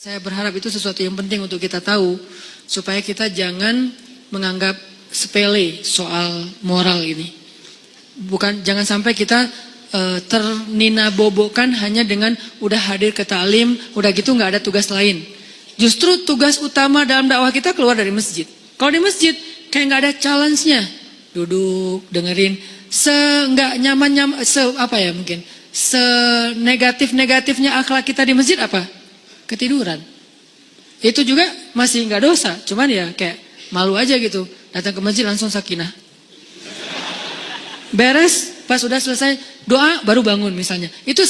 Saya berharap itu sesuatu yang penting untuk kita tahu, supaya kita jangan menganggap sepele soal moral ini. Jangan sampai kita terninabobokan hanya dengan udah hadir ke ta'lim, udah gitu nggak ada tugas lain. Justru tugas utama dalam dakwah kita keluar dari masjid. Kalau di masjid kayak nggak ada challenge-nya, duduk dengerin, nggak nyaman mungkin senegatif-negatifnya akhlak kita di masjid apa? Ketiduran. Itu juga masih nggak dosa, cuman ya kayak malu aja gitu. Datang ke masjid langsung sakinah. Beres, pas udah selesai doa baru bangun misalnya. Itu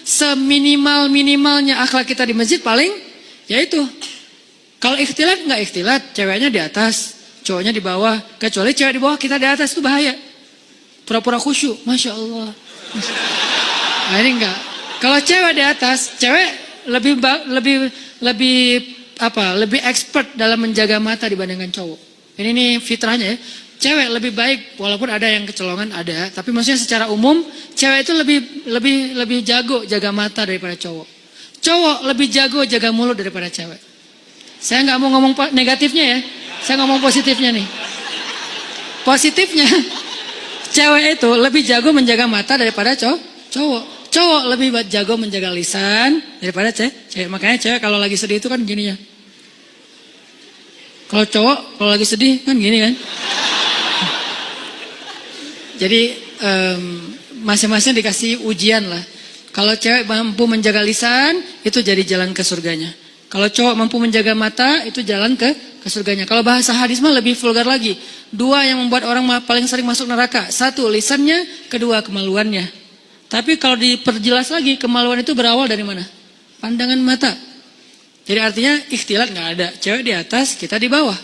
seminimal-minimalnya akhlak kita di masjid paling yaitu. Kalau ikhtilat nggak ikhtilat, ceweknya di atas, cowoknya di bawah. Kecuali cewek di bawah kita di atas itu bahaya. Pura-pura khusyuk, masya Allah. Nah, ini enggak. Kalau cewek di atas, cewek lebih expert dalam menjaga mata dibandingkan cowok. Ini nih fitrahnya ya. Cewek lebih baik, walaupun ada yang kecolongan ada, tapi maksudnya secara umum cewek itu lebih jago jaga mata daripada cowok. Cowok lebih jago jaga mulut daripada cewek. Saya nggak mau ngomong negatifnya ya, saya ngomong positifnya nih. Positifnya, cewek itu lebih jago menjaga mata daripada cowok. Cowok lebih jago menjaga lisan daripada cewek. Makanya cewek kalau lagi sedih itu kan gini ya. Kalau cowok kalau lagi sedih kan gini kan. Jadi masing-masing dikasih ujian lah. Kalau cewek mampu menjaga lisan, itu jadi jalan ke surganya. Kalau cowok mampu menjaga mata, itu jalan ke surganya. Kalau bahasa hadis mah lebih vulgar lagi. 2 yang membuat orang paling sering masuk neraka. 1 lisannya, 2 kemaluannya. Tapi kalau diperjelas lagi, kemaluan itu berawal dari mana? Pandangan mata. Jadi artinya ikhtilat nggak ada. Cewek di atas, kita di bawah.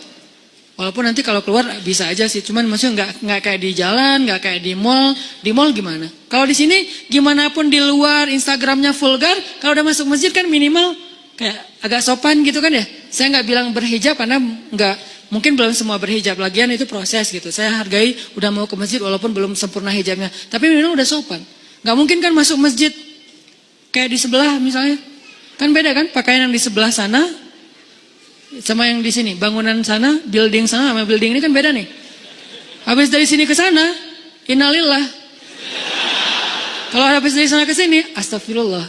Walaupun nanti kalau keluar bisa aja sih, cuman maksudnya nggak kayak di jalan, nggak kayak di mall. Di mall gimana? Kalau di sini gimana pun di luar Instagramnya vulgar, kalau udah masuk masjid kan minimal kayak agak sopan gitu kan ya. Saya nggak bilang berhijab karena mungkin belum semua berhijab, lagian itu proses gitu. Saya hargai udah mau ke masjid walaupun belum sempurna hijabnya, tapi minimal udah sopan. Nggak mungkin kan masuk masjid kayak di sebelah misalnya, kan beda kan pakaian yang di sebelah sana sama yang di sini, bangunan sana, building sana sama building ini kan beda nih. Habis dari sini ke sana, innalillah. Kalau habis dari sana ke sini, astagfirullah.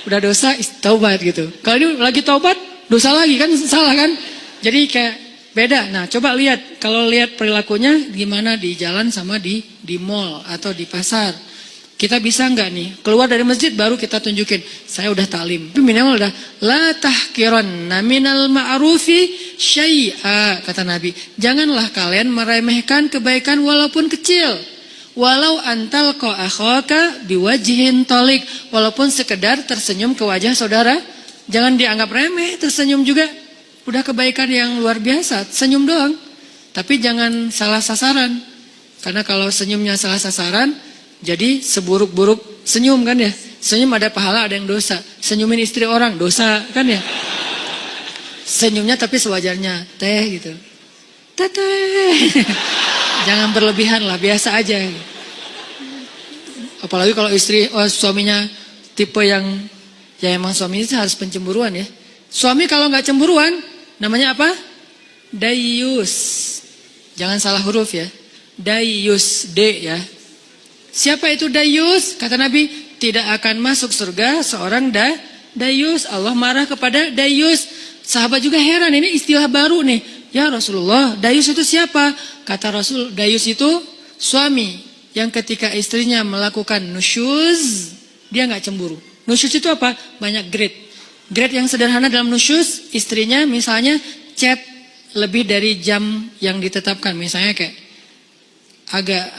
Udah dosa, taubat gitu. Kalau ini lagi taubat, dosa lagi kan, salah kan? Jadi kayak beda. Nah, coba lihat, kalau lihat perilakunya gimana di jalan sama di mall atau di pasar. Kita bisa nggak nih keluar dari masjid baru kita tunjukin saya udah taklim. Tapi minimal udah la tahkiranna minal ma'rufi syai'a, kata Nabi. Janganlah kalian meremehkan kebaikan walaupun kecil. Walau antal akhaka biwajhin tolik, walaupun sekedar tersenyum ke wajah saudara, jangan dianggap remeh. Tersenyum juga udah kebaikan yang luar biasa. Senyum doang, tapi jangan salah sasaran. Karena kalau senyumnya salah sasaran, jadi seburuk-buruk senyum kan ya. Senyum ada pahala, ada yang dosa. Senyumin istri orang, dosa kan ya. Senyumnya tapi sewajarnya, teh gitu. Teteh. Jangan berlebihan lah, biasa aja. Apalagi kalau suaminya tipe yang ya emang suaminya harus pencemburuan ya. Suami kalau nggak cemburuan, namanya apa? Dayus. Jangan salah huruf ya. Dayus, D ya. Siapa itu dayus? Kata Nabi, tidak akan masuk surga seorang dayus. Allah marah kepada dayus. Sahabat juga heran, ini istilah baru nih. Ya Rasulullah, dayus itu siapa? Kata Rasul, dayus itu suami yang ketika istrinya melakukan nusyuz, dia nggak cemburu. Nusyuz itu apa? Banyak grade. Grade yang sederhana dalam nusyuz, istrinya misalnya chat lebih dari jam yang ditetapkan. Misalnya kayak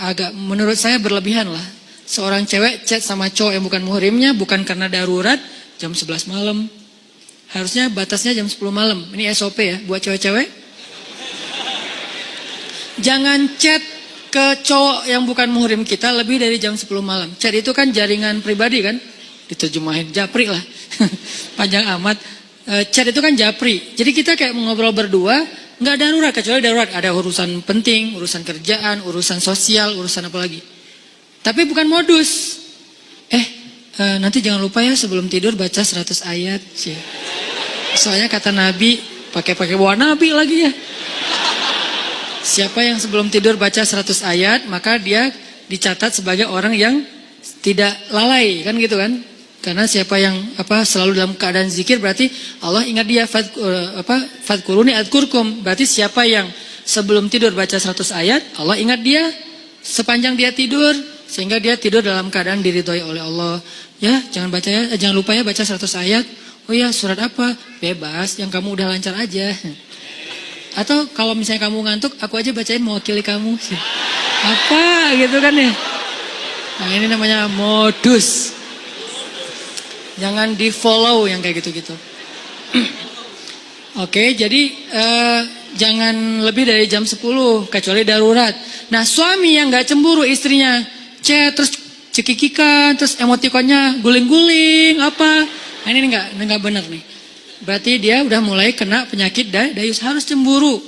agak menurut saya berlebihan lah. Seorang cewek chat sama cowok yang bukan muhrimnya, bukan karena darurat, jam 11 malam. Harusnya batasnya jam 10 malam. Ini SOP ya buat cewek-cewek. Jangan chat ke cowok yang bukan muhrim kita lebih dari jam 10 malam. Chat itu kan jaringan pribadi kan, diterjemahin japri lah. Panjang amat. Chat itu kan japri. Jadi kita kayak ngobrol berdua, nggak darurat, kecuali darurat ada urusan penting, urusan kerjaan, urusan sosial, urusan apa lagi. Tapi bukan modus. Nanti jangan lupa ya sebelum tidur baca 100 ayat. Soalnya kata Nabi, pakai bawa Nabi lagi ya. Siapa yang sebelum tidur baca 100 ayat, maka dia dicatat sebagai orang yang tidak lalai, kan gitu kan? Karena siapa yang selalu dalam keadaan zikir berarti Allah ingat dia. Fadkuruni adkurkum, berarti siapa yang sebelum tidur baca 100 ayat, Allah ingat dia sepanjang dia tidur, sehingga dia tidur dalam keadaan diridhoi oleh Allah. Ya, jangan lupa ya baca 100 ayat. Oh ya, surat apa? Bebas, yang kamu udah lancar aja. Atau kalau misalnya kamu ngantuk, aku aja bacain mewakili kamu. Apa gitu kan ya? Nah, ini namanya modus. Jangan di follow yang kayak gitu-gitu. Oke, jadi jangan lebih dari jam 10 kecuali darurat. Nah, suami yang gak cemburu istrinya chat terus cekikikan, terus emotikonnya guling-guling apa. Nah, ini enggak benar nih. Berarti dia udah mulai kena penyakit dayus, harus cemburu.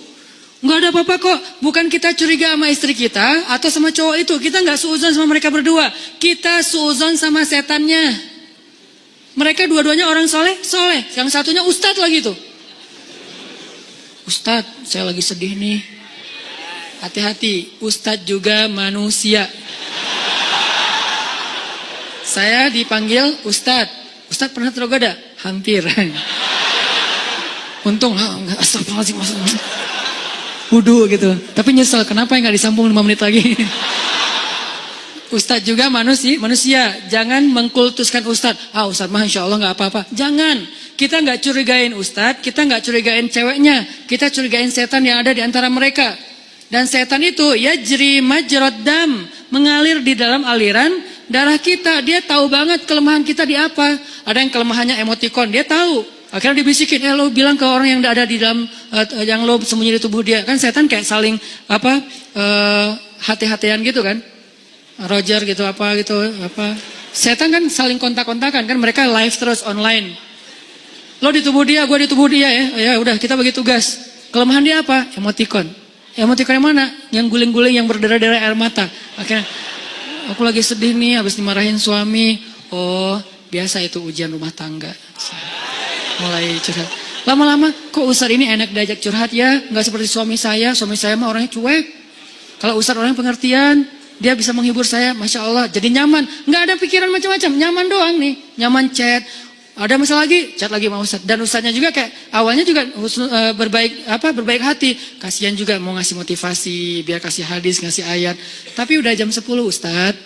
Enggak ada apa-apa kok. Bukan kita curiga sama istri kita atau sama cowok itu. Kita enggak suuzon sama mereka berdua. Kita suuzon sama setannya. Mereka dua-duanya orang soleh. Yang satunya ustadz lagi tuh. Ustadz, saya lagi sedih nih. Hati-hati, ustadz juga manusia. Saya dipanggil ustadz. Ustadz pernah tergoda? Hampir. Untung, astagfirullahaladzim. Wudu gitu. Tapi nyesel, kenapa nggak disambung 5 menit lagi? Ustadz juga manusia. Jangan mengkultuskan ustadz. Ustadz mah insya Allah nggak apa-apa. Jangan. Kita nggak curigain ustadz, kita nggak curigain ceweknya. Kita curigain setan yang ada di antara mereka. Dan setan itu yajri majrad dam, mengalir di dalam aliran darah kita. Dia tahu banget kelemahan kita di apa. Ada yang kelemahannya emotikon, dia tahu. Akhirnya dibisikin, lo bilang ke orang yang ada di dalam yang lo sembunyi di tubuh dia. Kan setan kayak saling hati-hatian gitu kan. Roger gitu apa. Setan kan saling kontak-kontakan kan, mereka live terus online. Lo di tubuh dia, gue di tubuh dia ya. Ya udah, kita bagi tugas. Kelemahan dia apa? Emotikon. Emotikon yang mana? Yang guling-guling, yang berdarah-darah air mata. Akhirnya, aku lagi sedih nih, habis dimarahin suami. Oh, biasa itu ujian rumah tangga. Mulai curhat. Lama-lama, kok Ustadz ini enak diajak curhat ya? Nggak seperti suami saya mah orangnya cuek. Kalau Ustadz orang pengertian, dia bisa menghibur saya, Masya Allah. Jadi nyaman, nggak ada pikiran macam-macam, nyaman doang nih. Nyaman chat, ada masalah lagi, chat lagi sama Ustadz. Dan Ustadznya juga kayak, awalnya juga berbaik hati. Kasihan juga mau ngasih motivasi, biar kasih hadis, ngasih ayat. Tapi udah jam 10 Ustadz.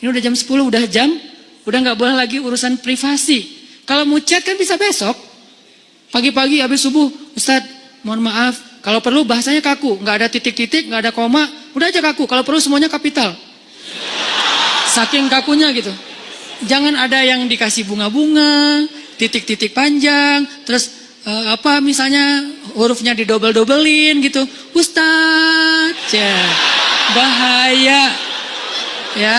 Ini udah jam 10, udah nggak boleh lagi urusan privasi. Kalau mau chat kan bisa besok. Pagi-pagi habis subuh, Ustadz mohon maaf. Kalau perlu bahasanya kaku. Nggak ada titik-titik, nggak ada koma. Udah aja kaku. Kalau perlu semuanya kapital. Saking kakunya gitu. Jangan ada yang dikasih bunga-bunga, titik-titik panjang. Terus misalnya hurufnya didobel-dobelin gitu. Ustadz. Bahaya. Ya.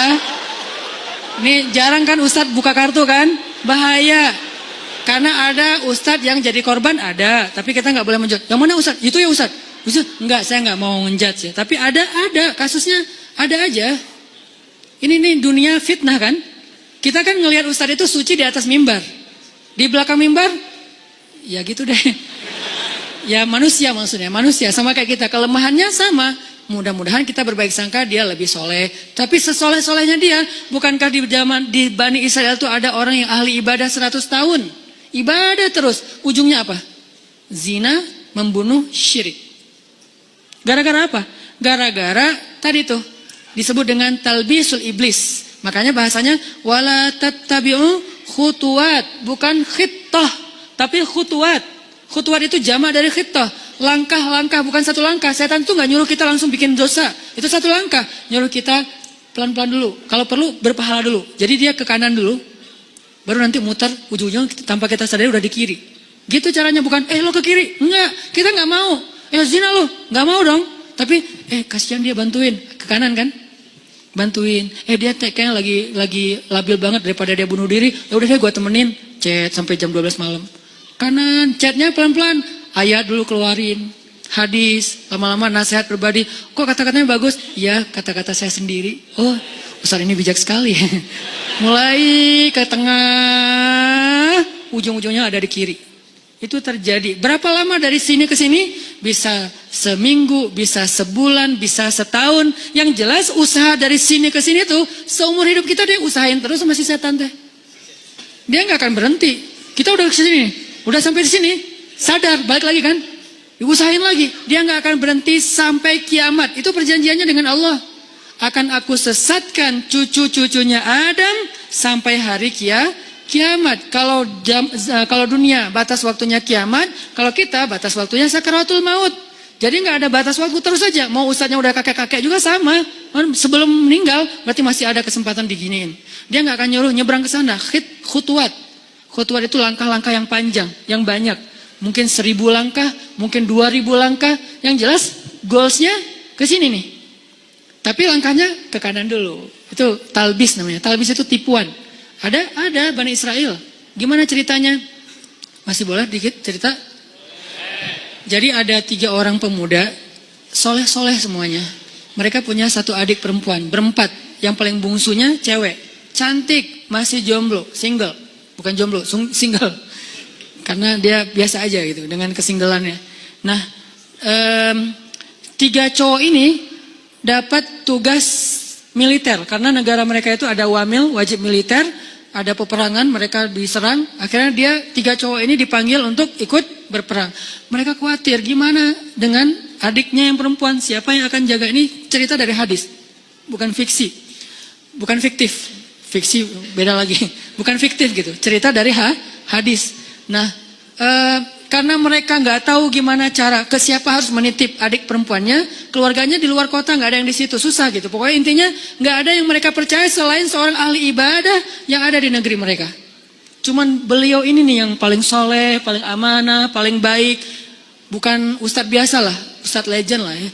Ini jarang kan Ustadz buka kartu kan? Bahaya. Karena ada ustadz yang jadi korban ada, tapi kita nggak boleh menjudge. Yang mana ustadz? Itu ya ustadz. Enggak, saya nggak mau menjudge ya. Tapi ada kasusnya, ada aja. Ini nih dunia fitnah kan? Kita kan ngelihat ustadz itu suci di atas mimbar, di belakang mimbar, ya gitu deh. Ya manusia maksudnya, manusia sama kayak kita, kelemahannya sama. Mudah-mudahan kita berbaik sangka dia lebih soleh. Tapi sesoleh-solehnya dia, bukankah di Bani Israel itu ada orang yang ahli ibadah 100 tahun? Ibadah terus. Ujungnya apa? Zina, membunuh, syirik. Gara-gara apa? Gara-gara tadi tuh disebut dengan talbisul iblis. Makanya bahasanya wala tattabi'u khutuwat, bukan khittah, tapi khutuwat. Khutuwat itu jamak dari khittah. Langkah-langkah, bukan satu langkah. Setan itu gak nyuruh kita langsung bikin dosa. Itu satu langkah. Nyuruh kita pelan-pelan dulu. Kalau perlu berpahala dulu. Jadi dia ke kanan dulu. Baru nanti mutar ujung-ujung tanpa kita sadari udah di kiri. Gitu caranya, bukan lo ke kiri. Enggak, kita gak mau. Zina lo, gak mau dong. Tapi kasihan dia, bantuin. Ke kanan kan? Bantuin. Dia kayaknya lagi labil banget daripada dia bunuh diri. Ya udah deh gue temenin. Chat sampai jam 12 malam. Kanan, chatnya pelan-pelan. Ayat dulu keluarin, hadis, lama-lama nasihat pribadi. Kok kata-katanya bagus? Ya, kata-kata saya sendiri. Oh, Ustadz ini bijak sekali. Mulai ke tengah, ujung-ujungnya ada di kiri. Itu terjadi. Berapa lama dari sini ke sini? Bisa seminggu, bisa sebulan, bisa setahun. Yang jelas usaha dari sini ke sini tuh seumur hidup kita dia usahain terus sama si setan teh. Dia nggak akan berhenti. Kita udah ke sini, udah sampai di sini, sadar balik lagi kan? Diusahain lagi. Dia nggak akan berhenti sampai kiamat. Itu perjanjiannya dengan Allah. Akan aku sesatkan cucu-cucunya Adam sampai hari kiamat. Kalau dunia batas waktunya kiamat, kalau kita batas waktunya sakaratul maut. Jadi nggak ada batas waktu, terus saja. Mau ustadznya udah kakek-kakek juga sama. Sebelum meninggal berarti masih ada kesempatan diginiin. Dia nggak akan nyuruh nyebrang ke sana. Khutwat. Khutwat itu langkah-langkah yang panjang, yang banyak. Mungkin 1000 langkah, mungkin 2000 langkah. Yang jelas goalsnya ke sini nih. Tapi langkahnya ke kanan dulu. Itu talbis namanya. Talbis itu tipuan. Ada Bani Israel. Gimana ceritanya? Masih boleh dikit cerita? Jadi ada 3 orang pemuda, soleh-soleh semuanya. Mereka punya 1 adik perempuan, berempat. Yang paling bungsunya cewek, cantik, masih jomblo, single. Bukan jomblo, single. Karena dia biasa aja gitu dengan kesinggelannya. Nah, 3 cowok ini dapat tugas militer. Karena negara mereka itu ada wamil, wajib militer. Ada peperangan, mereka diserang. Akhirnya dia 3 cowok ini dipanggil untuk ikut berperang. Mereka khawatir gimana dengan adiknya yang perempuan. Siapa yang akan jaga ini? Cerita dari hadis. Bukan fiksi. Bukan fiktif. Fiksi beda lagi. Bukan fiktif gitu. Cerita dari hadis. Nah, karena mereka nggak tahu gimana cara ke siapa harus menitip adik perempuannya, keluarganya di luar kota, nggak ada yang di situ, susah gitu. Pokoknya intinya nggak ada yang mereka percaya selain seorang ahli ibadah yang ada di negeri mereka. Cuman beliau ini nih yang paling soleh, paling amanah, paling baik. Bukan ustadz biasa lah, ustadz legend lah ya.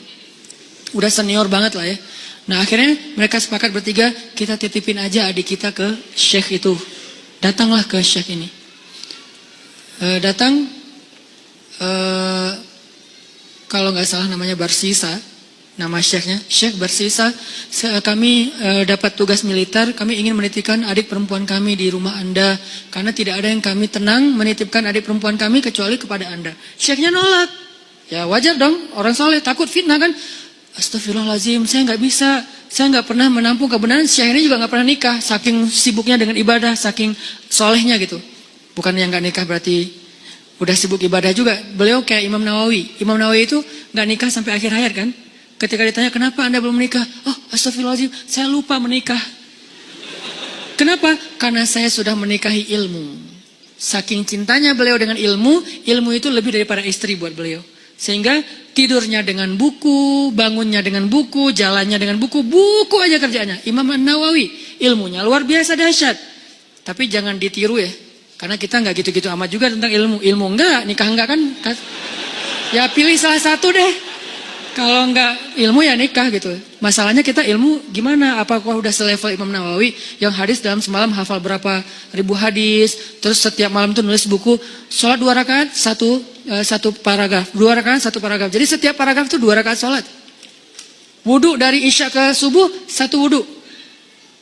Udah senior banget lah ya. Nah akhirnya mereka sepakat bertiga, kita titipin aja adik kita ke syekh itu. Datanglah ke syekh ini. Kalau nggak salah namanya Barsisa, nama syekhnya, Syekh Barsisa. Kami dapat tugas militer, kami ingin menitipkan adik perempuan kami di rumah Anda, karena tidak ada yang kami tenang menitipkan adik perempuan kami kecuali kepada Anda. Syekhnya nolak. Ya wajar dong, orang soleh takut fitnah kan. Astagfirullahaladzim, saya nggak bisa, saya nggak pernah menampung kebenaran. Syekh ini juga nggak pernah nikah, saking sibuknya dengan ibadah, saking solehnya gitu. Bukan yang nggak nikah berarti udah sibuk ibadah juga. Beliau kayak Imam Nawawi. Imam Nawawi itu nggak nikah sampai akhir hayat kan. Ketika ditanya kenapa Anda belum menikah? Oh astagfirullahaladzim, saya lupa menikah. Kenapa? Karena saya sudah menikahi ilmu. Saking cintanya beliau dengan ilmu, ilmu itu lebih daripada istri buat beliau. Sehingga tidurnya dengan buku, bangunnya dengan buku, jalannya dengan buku, buku aja kerjanya. Imam Nawawi, ilmunya luar biasa dahsyat. Tapi jangan ditiru ya. Karena kita nggak gitu-gitu amat juga tentang ilmu. Ilmu enggak, nikah enggak kan? Ya pilih salah satu deh. Kalau enggak ilmu ya nikah gitu. Masalahnya kita ilmu gimana? Apakah udah selevel Imam Nawawi yang hadis dalam semalam hafal berapa ribu hadis. Terus setiap malam tuh nulis buku. Sholat 2 rakaat, satu paragraf. 2 rakaat, 1 paragraf. Jadi setiap paragraf itu 2 rakaat sholat. Wudhu dari isya ke subuh, 1 wudhu.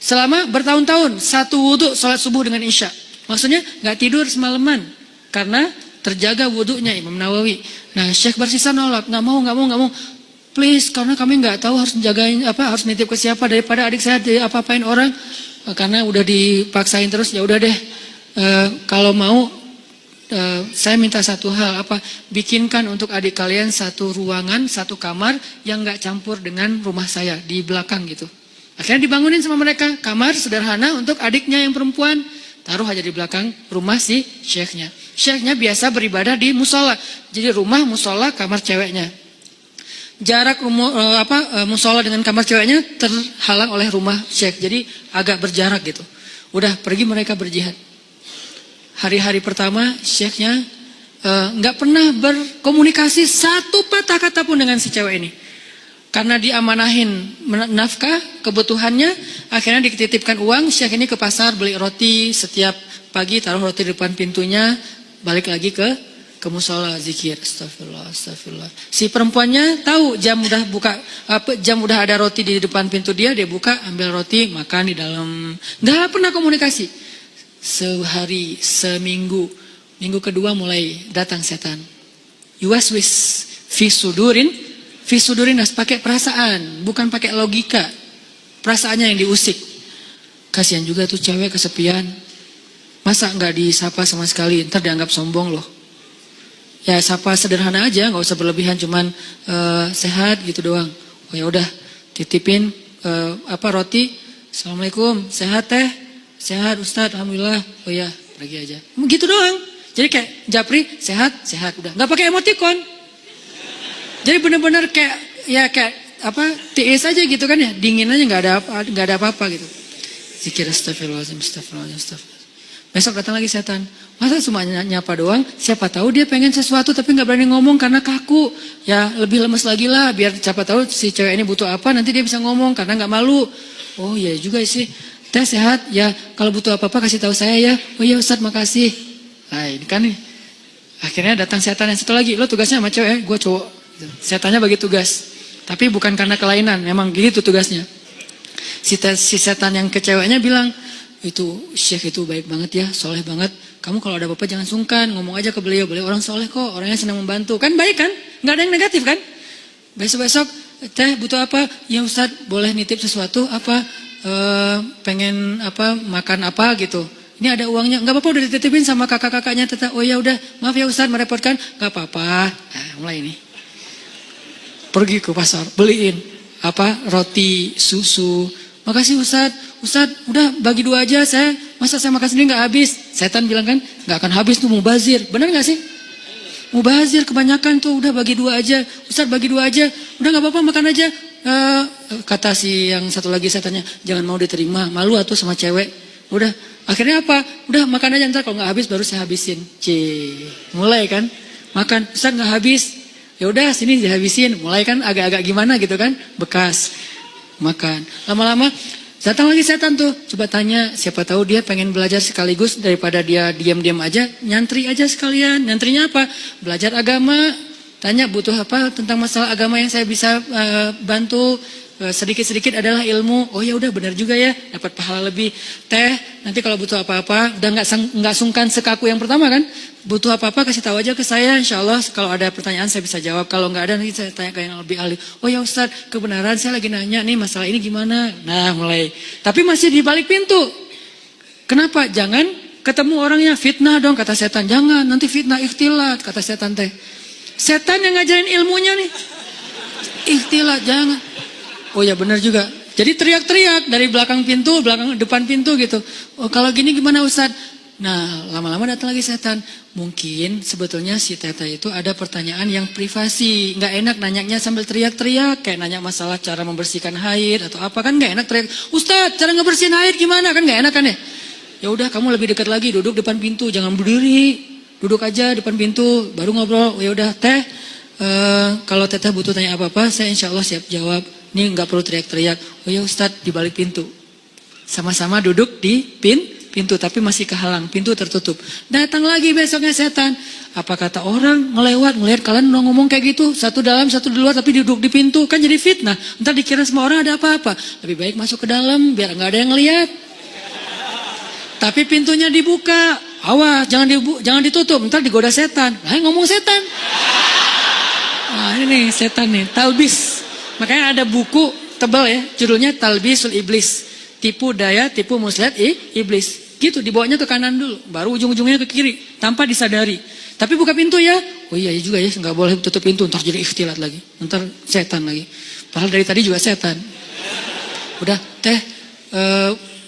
Selama bertahun-tahun, 1 wudhu sholat subuh dengan isya. Maksudnya nggak tidur semalaman karena terjaga wudhunya Imam Nawawi. Nah Syekh Barsisa nolak, nggak mau. Please, karena kami nggak tahu harus menjagain harus nitip ke siapa daripada adik saya apa-apain orang. Karena udah dipaksain terus, ya udah deh. Kalau mau, saya minta satu hal bikinkan untuk adik kalian 1 ruangan, 1 kamar yang nggak campur dengan rumah saya di belakang gitu. Akhirnya dibangunin sama mereka kamar sederhana untuk adiknya yang perempuan. Taruh aja di belakang rumah si syekhnya. Syekhnya biasa beribadah di musola. Jadi rumah, musola, kamar ceweknya. Jarak musola dengan kamar ceweknya terhalang oleh rumah syekh. Jadi agak berjarak gitu. Udah pergi mereka berjihad. Hari-hari pertama syekhnya nggak pernah berkomunikasi 1 patah kata pun dengan si cewek ini. Karena diamanahin nafkah, kebutuhannya, akhirnya dititipkan uang, syekh ini ke pasar beli roti, setiap pagi taruh roti di depan pintunya, balik lagi ke musola zikir, astagfirullah. Si perempuannya tahu jam udah ada roti di depan pintu dia buka, ambil roti, makan di dalam. Nggak pernah komunikasi. Sehari, seminggu, Minggu kedua mulai datang setan. Yuwaswis fi sudurin, harus pakai perasaan, bukan pakai logika. Perasaannya yang diusik. Kasihan juga tuh cewek kesepian. Masa nggak disapa sama sekali, ntar dianggap sombong loh. Ya sapa sederhana aja, nggak usah berlebihan, cuman sehat gitu doang. Oh ya udah, titipin roti. Assalamualaikum, sehat teh? Sehat Ustadz, alhamdulillah. Oh ya, pergi aja. Gitu doang. Jadi kayak japri, sehat, udah. Nggak pakai emoticon. Jadi benar-benar kayak tiis aja gitu kan ya, dingin aja, nggak ada apa-apa gitu. Zikir astagfirullahaladzim. Besok datang lagi setan. Masa cuma nyapa doang? Siapa tahu dia pengen sesuatu tapi nggak berani ngomong karena kaku. Ya lebih lemes lagi lah, biar siapa tahu si cewek ini butuh apa, nanti dia bisa ngomong karena nggak malu. Oh iya juga sih. Teh sehat ya, kalau butuh apa-apa kasih tahu saya ya. Oh iya Ustadz makasih. Nah ini kan nih. Akhirnya datang setan yang satu lagi. Lo tugasnya sama cewek, gue cowok. Setannya bagi tugas. Tapi bukan karena kelainan, memang gitu tugasnya. Si setan yang ke ceweknya bilang, itu Syekh itu baik banget ya, soleh banget. Kamu kalau ada apa-apa jangan sungkan, ngomong aja ke beliau orang soleh kok, orangnya senang membantu. Kan baik kan? Nggak ada yang negatif kan? Besok-besok, teh butuh apa? Ya Ustadz boleh nitip sesuatu apa? Pengen apa? Makan apa gitu. Ini ada uangnya, nggak apa-apa udah dititipin sama kakak-kakaknya. Tetap, oh ya udah, maaf ya Ustadz merepotkan, nggak apa-apa. Nah, mulai ini. Pergi ke pasar, beliin roti, susu. Makasih Ustadz udah bagi 2 aja masa saya makan sendiri nggak habis. Setan bilang kan, nggak akan habis tuh mubazir. Benar nggak sih? Mubazir kebanyakan tuh, udah bagi 2 aja. Ustadz bagi 2 aja, udah nggak apa-apa makan aja. Kata si yang satu lagi setannya, jangan mau diterima, malu atuh sama cewek. Udah, akhirnya apa? Udah makan aja, ntar kalau nggak habis baru saya habisin. Mulai kan, makan, Ustadz nggak habis. Ya udah sini dihabisin. Mulai kan agak-agak gimana gitu kan, bekas. Makan. Lama-lama datang lagi setan tuh. Coba tanya, siapa tahu dia pengen belajar sekaligus daripada dia diam-diam aja, nyantri aja sekalian. Nyantrinya apa? Belajar agama. Tanya butuh apa tentang masalah agama yang saya bisa bantu. Sedikit-sedikit adalah ilmu. Oh ya udah benar juga ya, dapat pahala lebih. Teh, nanti kalau butuh apa-apa, udah nggak sungkan sekaku yang pertama kan? Butuh apa-apa kasih tahu aja ke saya. Insya Allah kalau ada pertanyaan saya bisa jawab. Kalau nggak ada nanti saya tanya ke yang lebih ahli. Oh ya Ustadz, kebenaran saya lagi nanya nih masalah ini gimana? Nah mulai. Tapi masih di balik pintu. Kenapa? Jangan ketemu orangnya, fitnah dong kata setan. Jangan, nanti fitnah ikhtilat kata setan teh. Setan yang ngajarin ilmunya nih. Ikhtilat, jangan. Oh ya benar juga. Jadi teriak-teriak dari belakang pintu, depan pintu gitu. Oh kalau gini gimana Ustadz? Nah lama-lama datang lagi setan. Mungkin sebetulnya si Teta itu ada pertanyaan yang privasi. Nggak enak nanyanya sambil teriak-teriak. Kayak nanya masalah cara membersihkan haid atau apa kan nggak enak teriak. Ustadz cara ngebersihin haid gimana kan nggak enak kan ya? Ya udah kamu lebih dekat lagi, duduk depan pintu, jangan berdiri. Duduk aja depan pintu, baru ngobrol. Ya udah teh, kalau Teta butuh tanya apa-apa, saya insya Allah siap jawab. Ini nggak perlu teriak-teriak. Oh ya Ustadz di balik pintu. Sama-sama duduk di pintu tapi masih kehalang, pintu tertutup. Datang lagi besoknya setan. Apa kata orang ngelihat kalian ngomong kayak gitu, satu dalam satu di luar tapi duduk di pintu, kan jadi fitnah. Ntar dikira semua orang ada apa-apa. Lebih baik masuk ke dalam biar nggak ada yang ngelihat. Tapi pintunya dibuka. Awas jangan ditutup, ntar digoda setan. Lah ngomong setan. Nah ini setan nih, talbis. Makanya ada buku tebal ya, judulnya Talbisul Iblis. Tipu daya, tipu muslihat iblis. Gitu, dibawanya ke kanan dulu, baru ujung-ujungnya ke kiri, tanpa disadari. Tapi buka pintu ya. Oh iya juga ya, nggak boleh tutup pintu, ntar jadi ikhtilat lagi. Ntar setan lagi. Padahal dari tadi juga setan. Udah, teh,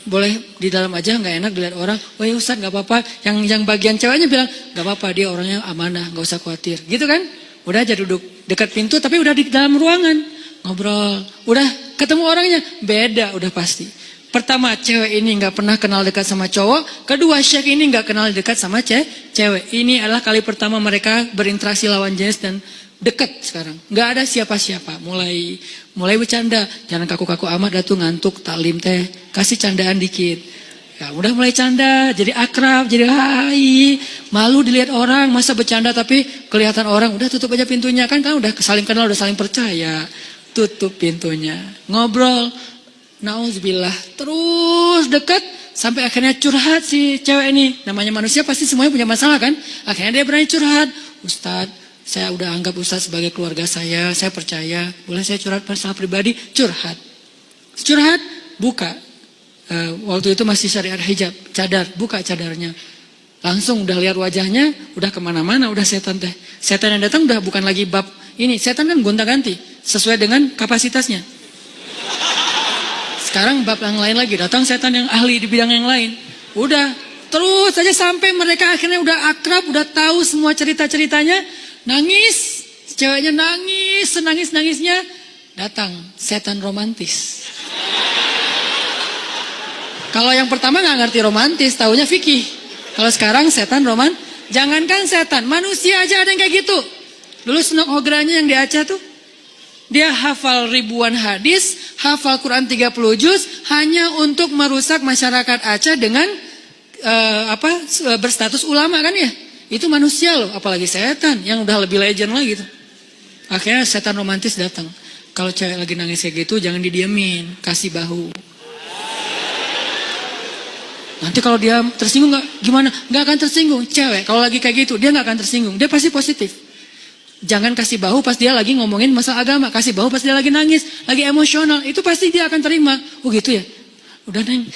boleh di dalam aja, nggak enak dilihat orang. Oh ya Ustaz, nggak apa-apa. Yang bagian ceweknya bilang, nggak apa-apa, dia orangnya amanah, nggak usah khawatir. Gitu kan? Udah aja duduk dekat pintu, tapi udah di dalam ruangan. Ngobrol, udah ketemu orangnya, beda udah pasti. Pertama, cewek ini nggak pernah kenal dekat sama cowok. Kedua, Syekh ini nggak kenal dekat sama cewek. Ini adalah kali pertama mereka berinteraksi lawan jenis dan dekat sekarang. Nggak ada siapa-siapa. Mulai bercanda. Jangan kaku-kaku amat, dah tuh ngantuk taklim teh. Kasih candaan dikit. Ya, udah mulai canda, jadi akrab, jadi hai. Malu dilihat orang, masa bercanda tapi kelihatan orang. Udah tutup aja pintunya kan udah saling kenal, udah saling percaya. Tutup pintunya, ngobrol. Nauzubillah, terus dekat Sampai akhirnya curhat si cewek ini. Namanya manusia pasti semuanya punya masalah kan. Akhirnya dia berani curhat. Ustadz, saya udah anggap Ustadz sebagai keluarga saya percaya. Boleh saya curhat masalah pribadi? Curhat. Curhat, buka. Waktu itu masih syariat hijab, cadar, buka cadarnya. Langsung udah lihat wajahnya, udah kemana-mana, udah setan teh. Setan yang datang udah bukan lagi bab ini. Setan kan gonta-ganti, sesuai dengan kapasitasnya. Sekarang bab yang lain lagi, datang setan yang ahli di bidang yang lain. Udah, terus saja sampai mereka akhirnya udah akrab, udah tahu semua cerita-ceritanya. Nangis, ceweknya nangis, senangis-nangisnya. Datang setan romantis. Kalau yang pertama gak ngerti romantis, taunya fikih. Kalau sekarang setan jangankan setan, manusia aja ada yang kayak gitu. Dulu Snok Hogranya yang di Aceh tuh, dia hafal ribuan hadis, hafal Quran 30 juz hanya untuk merusak masyarakat Aceh dengan berstatus ulama kan ya. Itu manusia loh, apalagi setan yang udah lebih legend lagi tuh. Akhirnya setan romantis datang. Kalau cewek lagi nangis kayak gitu jangan didiemin, kasih bahu. Nanti kalau dia tersinggung gimana? Gak akan tersinggung. Cewek kalau lagi kayak gitu dia gak akan tersinggung. Dia pasti positif. Jangan kasih bahu pas dia lagi ngomongin masalah agama. Kasih bahu pas dia lagi nangis, lagi emosional. Itu pasti dia akan terima. Oh gitu ya? Udah Neng.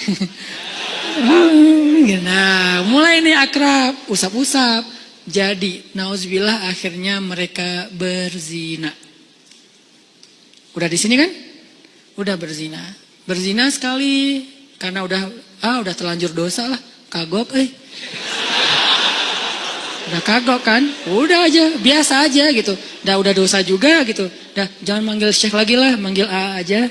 Nah mulai nih akrab, usap-usap. Jadi nauzubillah akhirnya mereka berzina. Udah di sini kan? Udah berzina. Berzina sekali karena udah terlanjur dosa lah. Kagok udah kagok kan? Udah aja, biasa aja gitu. Udah dosa juga gitu. Jangan manggil Syekh lagi lah, manggil A aja.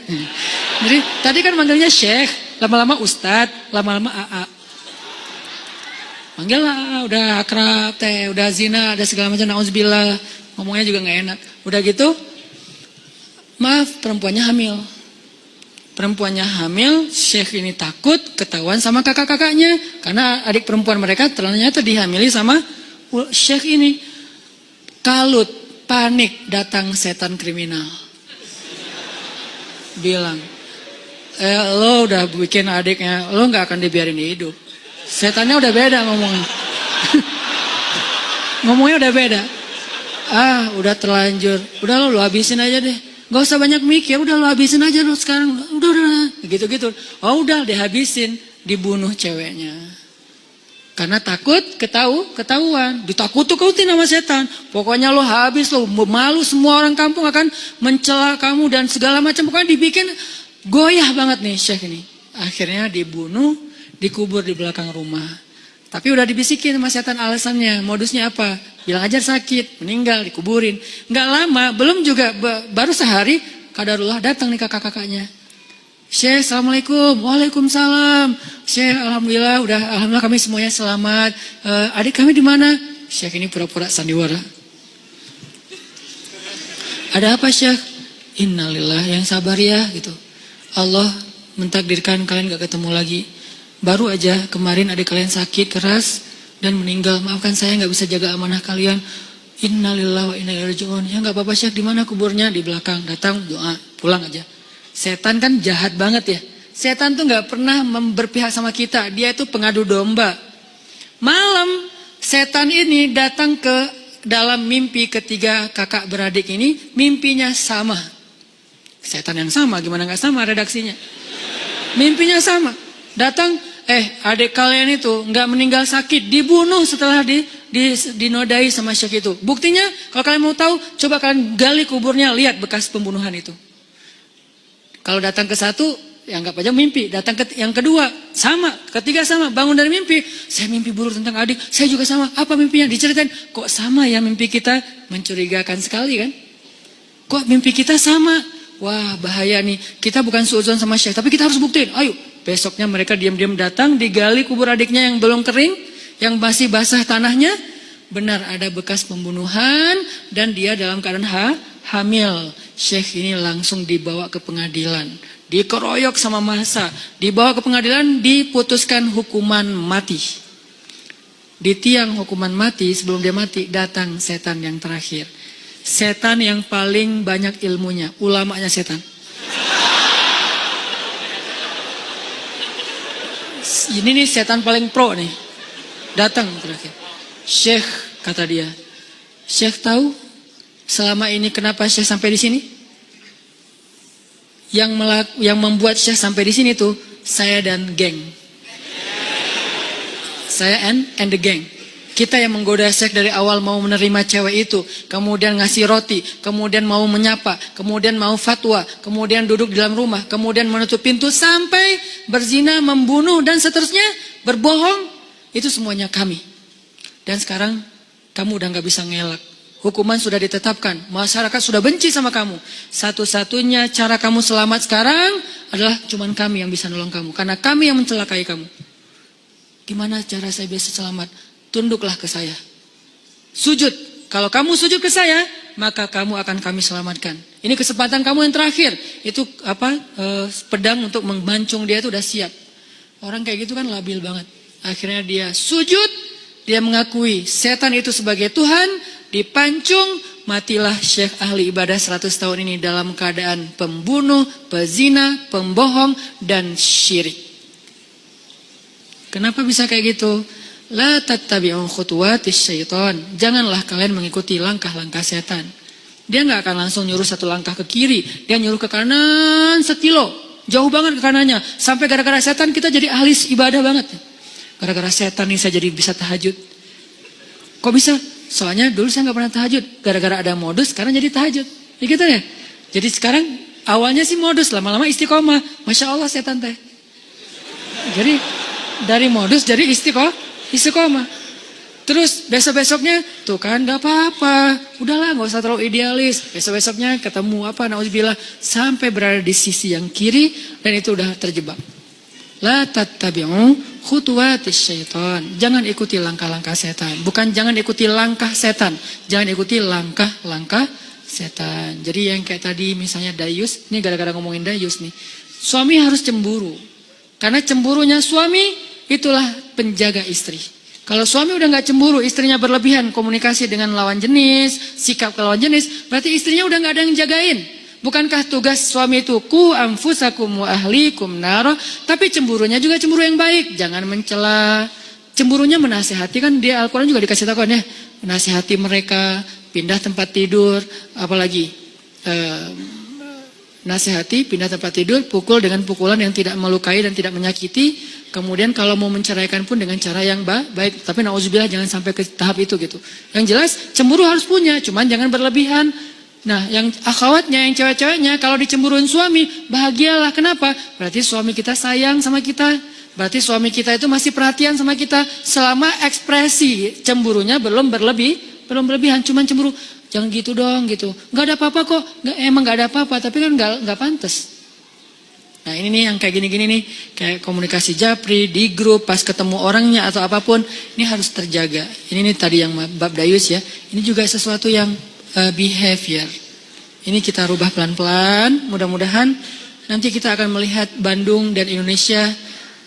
Jadi tadi kan manggilnya Syekh, lama-lama Ustadz, lama-lama AA. Manggil lah AA, udah akrab teh, udah zina, ada segala macam, nauzubillah. Ngomongnya juga gak enak. Udah gitu, maaf perempuannya hamil. Perempuannya hamil, Syekh ini takut ketahuan sama kakak-kakaknya. Karena adik perempuan mereka ternyata dihamili sama Syekh ini. Kalut, panik, datang setan kriminal. Bilang, lo udah bikin adiknya, lo gak akan dibiarin hidup. Setannya udah beda ngomongnya. Ngomongnya udah beda. Udah terlanjur. Udah lo habisin aja deh. Gak usah banyak mikir, udah lo habisin aja lo sekarang. Udah. Gitu-gitu. Oh udah dihabisin, dibunuh ceweknya. Karena takut ketahuan. Ditakut-takutin sama setan. Pokoknya lo habis, lo malu, semua orang kampung akan mencela kamu dan segala macam. Pokoknya dibikin goyah banget nih Syekh ini. Akhirnya dibunuh, dikubur di belakang rumah. Tapi udah dibisikin sama setan alasannya, modusnya apa? Bilang aja sakit, meninggal, dikuburin. Nggak lama, belum juga, baru sehari, kadarullah datang nih kakak-kakaknya. Syekh, assalamualaikum, waalaikumsalam. Syekh, alhamdulillah kami semuanya selamat. Adik kami di mana? Syekh ini pura-pura sandiwara. Ada apa Syekh? Innalillah, yang sabar ya gitu. Allah mentakdirkan kalian gak ketemu lagi. Baru aja kemarin adik kalian sakit keras dan meninggal. Maafkan saya gak bisa jaga amanah kalian. Innalillah wa inna ilaihi raji'un. Ya gak apa-apa Syekh, di mana kuburnya? Di belakang. Datang doa, pulang aja. Setan kan jahat banget ya. Setan tuh gak pernah berpihak sama kita. Dia itu pengadu domba. Malam setan ini datang ke dalam mimpi ketiga kakak beradik ini. Mimpinya sama. Setan yang sama, gimana gak sama redaksinya. Mimpinya sama. Datang, adik kalian itu nggak meninggal sakit, dibunuh setelah dinodai sama Syekh itu. Buktinya, kalau kalian mau tahu, coba kalian gali kuburnya, lihat bekas pembunuhan itu. Kalau datang ke satu, ya anggap aja mimpi. Datang ke yang kedua, sama. Ketiga sama, bangun dari mimpi. Saya mimpi buruk tentang adik, saya juga sama. Apa mimpinya? Diceritain, kok sama ya mimpi kita? Mencurigakan sekali kan? Kok mimpi kita sama? Wah bahaya nih, kita bukan suudzon sama Syekh, tapi kita harus buktiin, ayo. Besoknya mereka diam-diam datang, digali kubur adiknya yang belum kering, yang masih basah tanahnya. Benar ada bekas pembunuhan dan dia dalam keadaan hamil. Syekh ini langsung dibawa ke pengadilan, dikeroyok sama massa, dibawa ke pengadilan, diputuskan hukuman mati. Di tiang hukuman mati, sebelum dia mati, datang setan yang terakhir. Setan yang paling banyak ilmunya, ulamanya setan. Ini nih setan paling pro nih. Datang terakhir. Syekh, kata dia. Syekh tahu selama ini kenapa Syekh sampai di sini? Yang membuat Syekh sampai di sini tuh saya dan geng. Saya and the gang. Kita yang menggoda Syekh dari awal mau menerima cewek itu, kemudian ngasih roti, kemudian mau menyapa, kemudian mau fatwa, kemudian duduk di dalam rumah, kemudian menutup pintu sampai berzina, membunuh dan seterusnya, berbohong, itu semuanya kami. Dan sekarang kamu udah gak bisa ngelak. Hukuman sudah ditetapkan, masyarakat sudah benci sama kamu. Satu-satunya cara kamu selamat sekarang adalah cuman kami yang bisa nolong kamu, karena kami yang mencelakai kamu. Gimana cara saya bisa selamat? Tunduklah ke saya. Sujud. Kalau kamu sujud ke saya, maka kamu akan kami selamatkan. Ini kesempatan kamu yang terakhir. Itu pedang untuk membancung dia itu udah siap. Orang kayak gitu kan labil banget. Akhirnya dia sujud, dia mengakui setan itu sebagai Tuhan, dipancung, matilah Syekh ahli ibadah 100 tahun ini dalam keadaan pembunuh, pezina, pembohong, dan syirik. Kenapa bisa kayak gitu? La tattabi'u khutuwatis syaitan. Janganlah kalian mengikuti langkah-langkah setan. Dia nggak akan langsung nyuruh satu langkah ke kiri, dia nyuruh ke kanan sekilo, jauh banget ke kanannya. Sampai gara-gara setan kita jadi ahli ibadah banget. Gara-gara setan nih saya jadi bisa tahajud. Kok bisa? Soalnya dulu saya nggak pernah tahajud. Gara-gara ada modus, sekarang jadi tahajud. Ya gitu ya. Jadi sekarang awalnya sih modus, lama-lama istiqomah. Masya Allah setan teh. Jadi dari modus jadi istiqomah. Terus besok-besoknya tuh kan gak apa-apa, udahlah gak usah terlalu idealis. Besok-besoknya ketemu nauzubillah, sampai berada di sisi yang kiri dan itu udah terjebak. La tattabi'u khutuwatis syaitan. Jangan ikuti langkah-langkah setan. Bukan jangan ikuti langkah setan, jangan ikuti langkah-langkah setan. Jadi yang kayak tadi misalnya dayus, ini gara-gara ngomongin dayus nih, suami harus cemburu. Karena cemburunya suami itulah penjaga istri. Kalau suami udah gak cemburu, istrinya berlebihan komunikasi dengan lawan jenis, sikap ke lawan jenis, berarti istrinya udah gak ada yang jagain. Bukankah tugas suami itu ku anfusakum wa ahlikum naro? Tapi cemburunya juga cemburu yang baik, jangan mencela. Cemburunya menasihati, kan dia Al-Quran juga dikasih tahu kan ya, menasihati mereka, pindah tempat tidur, apalagi nasihati, pindah tempat tidur, pukul dengan pukulan yang tidak melukai dan tidak menyakiti. Kemudian kalau mau menceraikan pun dengan cara yang baik. Tapi nauzubillah jangan sampai ke tahap itu gitu. Yang jelas cemburu harus punya, cuman jangan berlebihan. Nah yang akhwatnya, yang cewek-ceweknya, kalau dicemburuin suami, bahagialah. Kenapa? Berarti suami kita sayang sama kita. Berarti suami kita itu masih perhatian sama kita. Selama ekspresi cemburunya belum berlebihan, cuman cemburu. Jangan gitu dong gitu. Gak ada apa-apa kok. Emang gak ada apa-apa, tapi kan gak pantas. Nah ini nih yang kayak gini-gini nih, kayak komunikasi japri, di grup, pas ketemu orangnya atau apapun, ini harus terjaga. Ini nih tadi yang bab dayus ya, ini juga sesuatu yang behavior. Ini kita rubah pelan-pelan, mudah-mudahan nanti kita akan melihat Bandung dan Indonesia,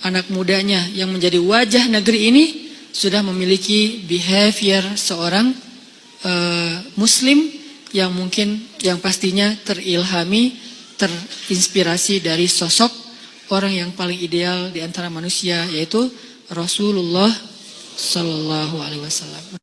anak mudanya yang menjadi wajah negeri ini, sudah memiliki behavior seorang Muslim yang mungkin, yang pastinya terilhami, terinspirasi dari sosok orang yang paling ideal di antara manusia, yaitu Rasulullah Sallallahu Alaihi Wasallam.